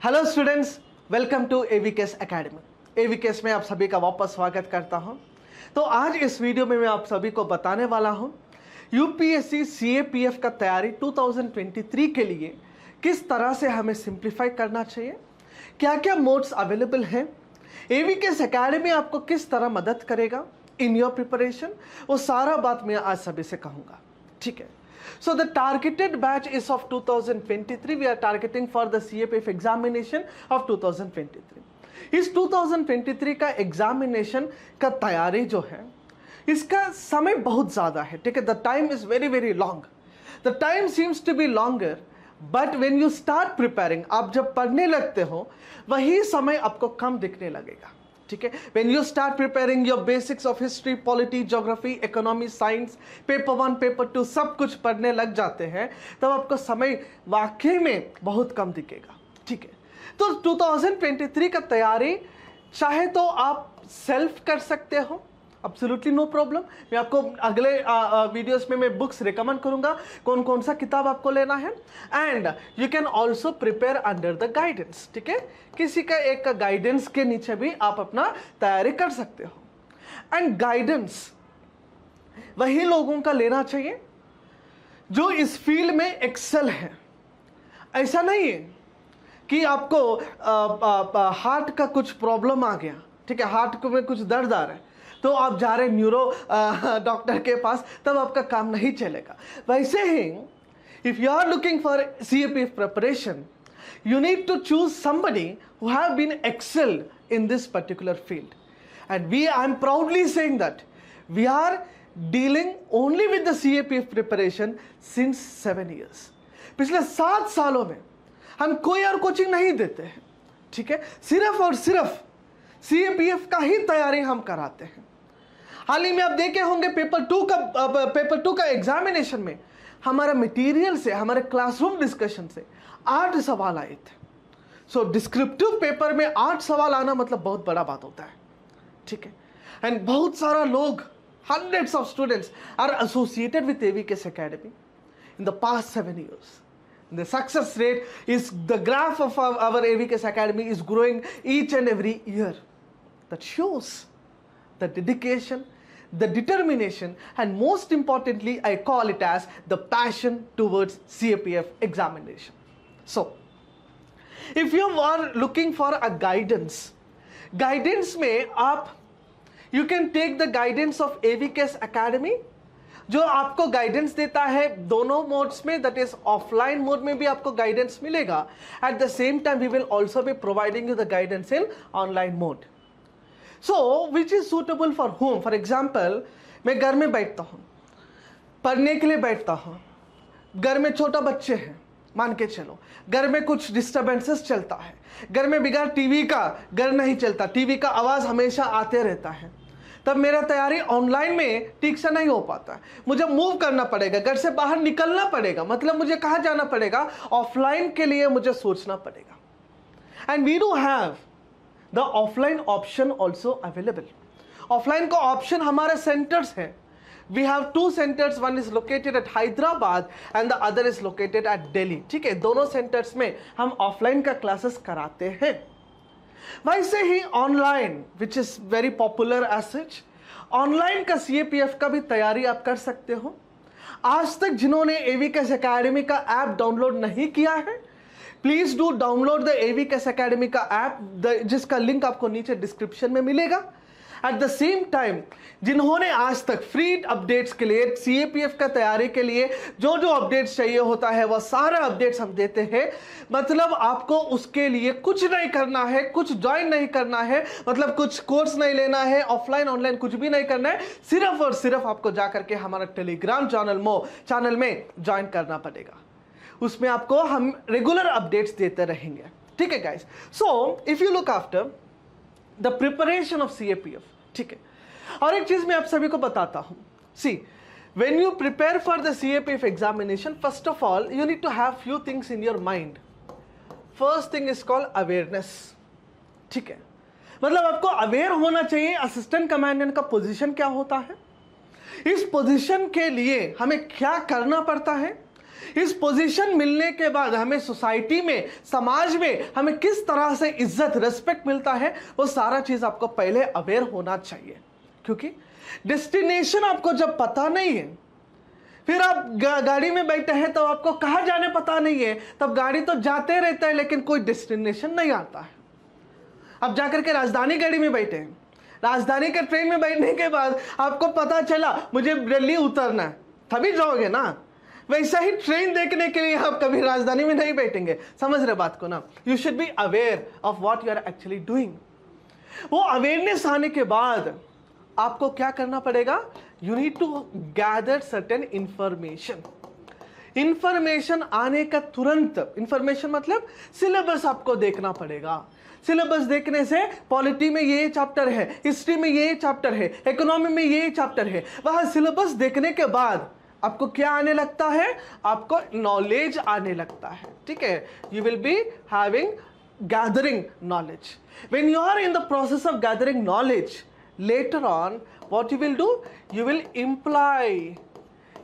Hello students, welcome to AVKS academy. AVKS में आप सभी का वापस स्वागत करता हूं। तो आज इस वीडियो में मैं आप सभी को बताने वाला हूं यूपीएससी सीएपीएफ का तैयारी 2023 के लिए किस तरह से हमें सिंप्लीफाई करना चाहिए, क्या क्या मोड्स अवेलेबल हैं, एवीकेस एकेडमी आपको किस तरह मदद करेगा इन योर प्रिपरेशन, वो सारा बात मैं आज सभी से कहूँगा। ठीक है। So the targeted batch is of 2023. We are targeting for the CAPF examination of 2023. इस 2023 का एग्जामिनेशन का तैयारी जो है इसका समय बहुत ज़्यादा है। ठीक है। The time is very very long. The time seems to be longer, but when you start preparing, आप जब पढ़ने लगते हो वही समय आपको कम दिखने लगेगा। ठीक है। When you start preparing your basics of history, polity, geography, economy, science, paper 1, paper 2 सब कुछ पढ़ने लग जाते हैं, तब आपको समय वाकई में बहुत कम दिखेगा। ठीक है। तो 2023 का तैयारी चाहे तो आप सेल्फ कर सकते हो, एब्सोल्युटली नो प्रॉब्लम। मैं आपको अगले वीडियोस में मैं बुक्स रिकमेंड करूंगा कौन कौन सा किताब आपको लेना है। And you can also prepare under the guidance. ठीक है। किसी का एक गाइडेंस के नीचे भी आप अपना तैयारी कर सकते हो। एंड गाइडेंस वही लोगों का लेना चाहिए जो इस फील्ड में एक्सेल है। ऐसा नहीं है कि आपको हार्ट का कुछ प्रॉब्लम आ गया, ठीक है, हार्ट में कुछ दर्द आ रहा है तो आप जा रहे न्यूरो डॉक्टर के पास, तब आपका काम नहीं चलेगा। वैसे ही if you are looking for CAPF preparation, you need to choose somebody who have been excelled in this particular field. And I'm proudly saying that we are dealing only with the CAPF preparation since 7 years. पिछले 7 सालों में हम कोई और coaching नहीं देते हैं। ठीक है। सिर्फ और सिर्फ CAPF का ही तैयारी हम कराते हैं। हाल ही में आप देखे होंगे पेपर 2 का एग्जामिनेशन में हमारा मटेरियल से, हमारे क्लासरूम डिस्कशन से 8 सवाल आए थे। सो डिस्क्रिप्टिव पेपर में 8 सवाल आना मतलब बहुत बड़ा बात होता है। ठीक है। एंड बहुत सारा लोग, hundreds of students are associated with AVKS Academy in the past 7 years. The success rate is, the graph of our AVKS Academy is growing each and every year. That shows the dedication, the determination, and most importantly, I call it as the passion towards CAPF examination. So, if you are looking for a guidance में आप, you can take the guidance of AVKS Academy, जो आपको guidance देता है दोनों modes में, that is offline mode में भी आपको गाइडेंस मिलेगा। At the same time we will also be providing you the guidance in online mode. So which is suitable for home. For example, मैं घर में बैठता हूँ, पढ़ने के लिए बैठता हूँ, घर में छोटा बच्चे हैं, मान के चलो घर में कुछ डिस्टर्बेंसेस चलता है, घर में बिगाड़ टीवी का घर नहीं चलता, टीवी का आवाज़ हमेशा आते रहता है, तब मेरा तैयारी ऑनलाइन में ठीक से नहीं हो पाता है। मुझे मूव करना पड़ेगा, घर से बाहर निकलना पड़ेगा, मतलब मुझे कहाँ जाना पड़ेगा, ऑफलाइन के लिए मुझे सोचना पड़ेगा। And we do have the offline option also available. Offline का ऑप्शन हमारे सेंटर्स हैं। We have 2 centers, one is located at Hyderabad and the other is located at Delhi. ठीक है। दोनों सेंटर्स में हम ऑफलाइन का क्लासेस कराते हैं। वैसे ही online, which is very popular as such, online का CAPF का भी तैयारी आप कर सकते हो। आज तक जिन्होंने एवीकेस एकेडमी का ऐप डाउनलोड नहीं किया है, please do download the AVKS academy का ऐप, जिसका लिंक आपको नीचे डिस्क्रिप्शन में मिलेगा। एट द सेम टाइम, जिन्होंने आज तक फ्री अपडेट्स के लिए, CAPF का तैयारी के लिए जो जो अपडेट्स चाहिए होता है वह सारा अपडेट्स हम देते हैं। मतलब आपको उसके लिए कुछ नहीं करना है, कुछ ज्वाइन नहीं करना है, मतलब कुछ कोर्स नहीं लेना है, ऑफलाइन ऑनलाइन कुछ भी नहीं करना है, सिर्फ और सिर्फ आपको जाकर के हमारा टेलीग्राम चैनल में ज्वाइन करना पड़ेगा। उसमें आपको हम रेगुलर अपडेट्स देते रहेंगे। ठीक है guys. So if you look after the preparation of CAPF, ठीक है। और एक चीज मैं आप सभी को बताता हूं, see when you prepare for the CAPF examination, first of all you need to have few things in your mind. First thing is called awareness. ठीक है। मतलब आपको अवेयर होना चाहिए असिस्टेंट कमांडेंट का पोजीशन क्या होता है, इस पोजीशन के लिए हमें क्या करना पड़ता है, इस पोजीशन मिलने के बाद हमें सोसाइटी में, समाज में हमें किस तरह से इज्जत, रिस्पेक्ट मिलता है, वो सारा चीज आपको पहले अवेयर होना चाहिए। क्योंकि डेस्टिनेशन आपको जब पता नहीं है, फिर आप गाड़ी में बैठे हैं तो आपको कहाँ जाने पता नहीं है, तब गाड़ी तो जाते रहता है लेकिन कोई डेस्टिनेशन नहीं आता है। अब जाकर के राजधानी गाड़ी में बैठे हैं, राजधानी के ट्रेन में बैठने के बाद आपको पता चला मुझे दिल्ली उतरना है, तभी जाओगे ना। वैसा ही ट्रेन देखने के लिए आप कभी राजधानी में नहीं बैठेंगे। समझ रहे बात को ना? You should be aware of what you are actually doing. वो अवेयरनेस आने के बाद आपको क्या करना पड़ेगा? You need to gather certain information. Information आने का तुरंत, इंफॉर्मेशन मतलब सिलेबस आपको देखना पड़ेगा। सिलेबस देखने से पॉलिटी में ये चैप्टर है, हिस्ट्री में ये चैप्टर है, इकोनॉमी में ये चैप्टर है, वह सिलेबस देखने के बाद आपको क्या आने लगता है? आपको नॉलेज आने लगता है। ठीक है, you will be having gathering knowledge. When you are in the process of gathering knowledge, later on what you will do? You will imply,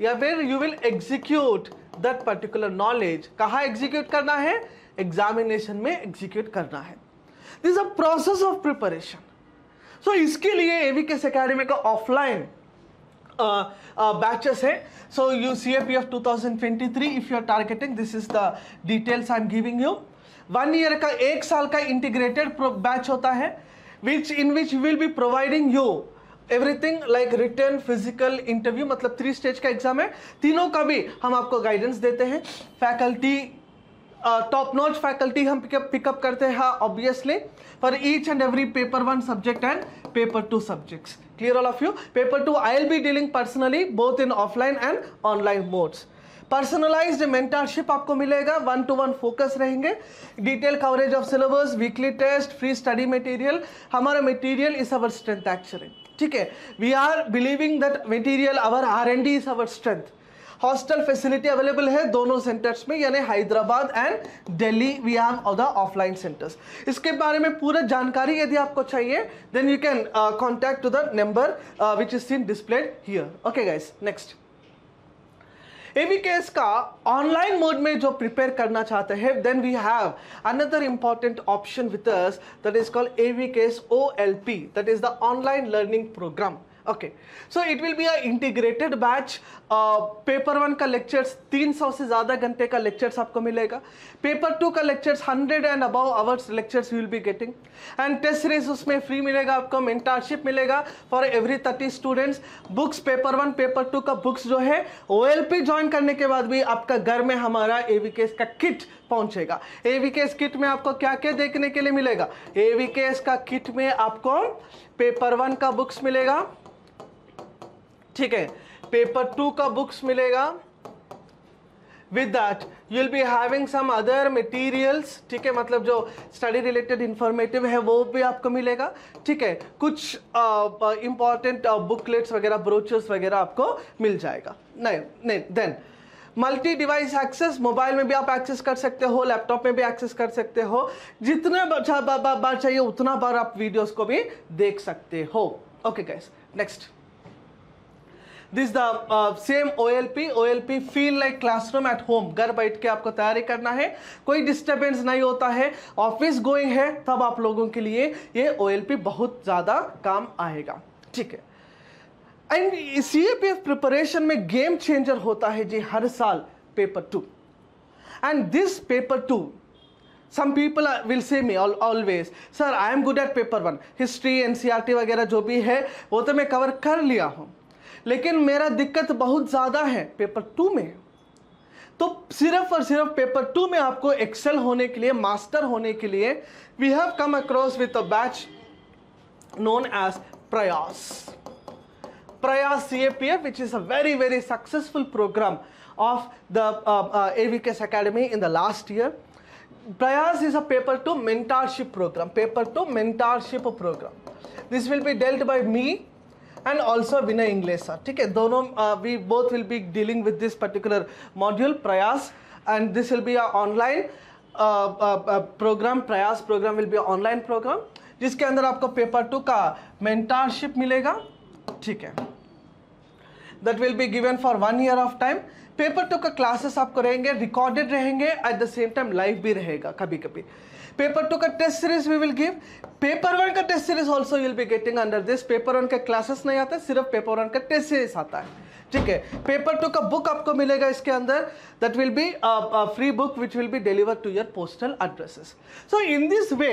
या फिर you will execute that particular knowledge. कहाँ execute करना है? Examination में execute करना है। This is a process of preparation. So इसके लिए AVKS Academy का offline batches है। So you CAPF 2023 if you are targeting, this is the details I am giving you। 1 year का, 1 साल का इंटीग्रेटेड बैच होता है, in which will be providing you everything like written, physical, interview, मतलब 3 stage का exam है। तीनों का भी हम आपको गाइडेंस देते हैं। फैकल्टी, टॉप नॉच फैकल्टी हम पिकअप करते हैं obviously for each and every paper 1 subject and paper 2 subjects. Clear all of you? Paper 2 I will be dealing personally both in offline and online modes. Personalised mentorship आपको मिलेगा, 1-to-1 focus रहेंगे, detail coverage of syllabus, weekly test, free study material. हमारा material is our strength actually. ठीक है, we are believing that material, our R&D is our strength. Hostel facility available है दोनों centres में, यानी Hyderabad and Delhi we have the offline centres. इसके बारे में पूरा जानकारी यदि आपको चाहिए then you can contact to the number which is seen displayed here. Okay guys, next AVKS का ऑनलाइन मोड में जो प्रिपेयर करना चाहते हैं, then we have another important option with us that is called AVKS OLP, that is the online learning programme. Okay, so it will be a integrated batch. Paper 1 का lectures 300 से ज़्यादा घंटे का लेक्चर्स आपको मिलेगा। पेपर 2 का lectures 100 and above hours lectures you will be getting, and test series उसमें free मिलेगा आपको। मेंटरशिप मिलेगा for every 30 students. Books paper 1 paper 2 का बुक्स जो है OLP ज्वाइन करने के बाद भी आपका घर में हमारा AVKS का किट पहुंचेगा। AVKS किट में आपको क्या क्या देखने के लिए मिलेगा? AVKS का किट में आपको पेपर 1 का बुक्स मिलेगा, ठीक है, पेपर 2 का बुक्स मिलेगा, with that you will be having some other materials. ठीक है, मतलब जो स्टडी रिलेटेड इंफॉर्मेटिव है वो भी आपको मिलेगा। ठीक है, कुछ इंपॉर्टेंट बुकलेट्स वगैरह, ब्रोचर्स वगैरह आपको मिल जाएगा। नहीं then multi device access, mobile में भी आप एक्सेस कर सकते हो, लैपटॉप में भी एक्सेस कर सकते हो। जितने बार चाहिए उतना बार आप वीडियोस को भी देख सकते हो। Okay guys, next this the same OLP feel like classroom at home. घर बैठ के आपको तैयारी करना है, कोई डिस्टर्बेंस नहीं होता है, ऑफिस गोइंग है तब आप लोगों के लिए ये OLP बहुत ज़्यादा काम आएगा। ठीक है, एंड CAPF प्रिपरेशन में गेम चेंजर होता है जी हर साल paper 2। And this paper 2 some people will say me always, sir I am good at paper 1, history NCERT वगैरह जो भी है वो तो मैं कवर कर लिया हूँ, लेकिन मेरा दिक्कत बहुत ज़्यादा है पेपर 2 में। तो सिर्फ और सिर्फ पेपर 2 में आपको एक्सेल होने के लिए, मास्टर होने के लिए we have come across with a batch known as Prayas. Prayas CAPF, which is a very, very successful program of the AVKS Academy in the last year. Prayas is a paper 2 mentorship program. Paper 2 mentorship program. This will be dealt by me and also Vinay English sir. ठीक है, दोनों we both will be dealing with this particular module Prayas, and this will be a online program. Prayas program will be a online program जिसके अंदर आपको paper 2 का mentorship मिलेगा। ठीक है, that will be given for 1 year of time. Paper 2 का classes आपको रहेंगे, रिकॉर्डेड रहेंगे, at the same time live भी रहेगा कभी कभी। पेपर 2 का test series we will give. Paper 1 का test series also you will be getting under this. Paper 1 का क्लासेस नहीं आता, सिर्फ पेपर 1 का टेस्ट सीरीज आता है, ठीक है। पेपर 2 का बुक आपको मिलेगा इसके अंदर, that will be free book which will be deliver to your postal addresses. So in this way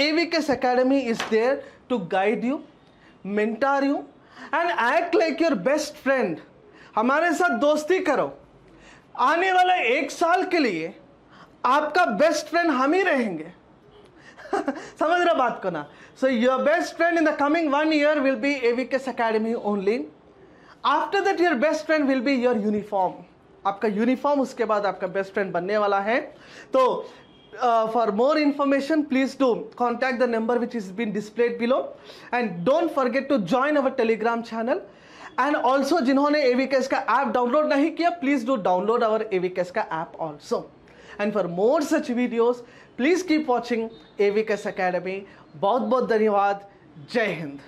AVKS Academy is there to guide you, mentor you and act like your best friend। हमारे साथ दोस्ती करो, आने वाला 1 साल के लिए आपका बेस्ट फ्रेंड हम ही रहेंगे। समझ रहे बात को ना? So your best friend in the coming 1 year will be AVKS Academy only. After that your best friend will be your uniform. आपका यूनिफॉर्म उसके बाद आपका बेस्ट फ्रेंड बनने वाला है। तो for more information please do contact the number which is been displayed below and don't forget to join our telegram channel and also जिन्होंने AVKS का ऐप डाउनलोड नहीं किया please do download our AVKS का app also and for more such videos please keep watching AVKS Academy। बहुत बहुत धन्यवाद। जय हिंद।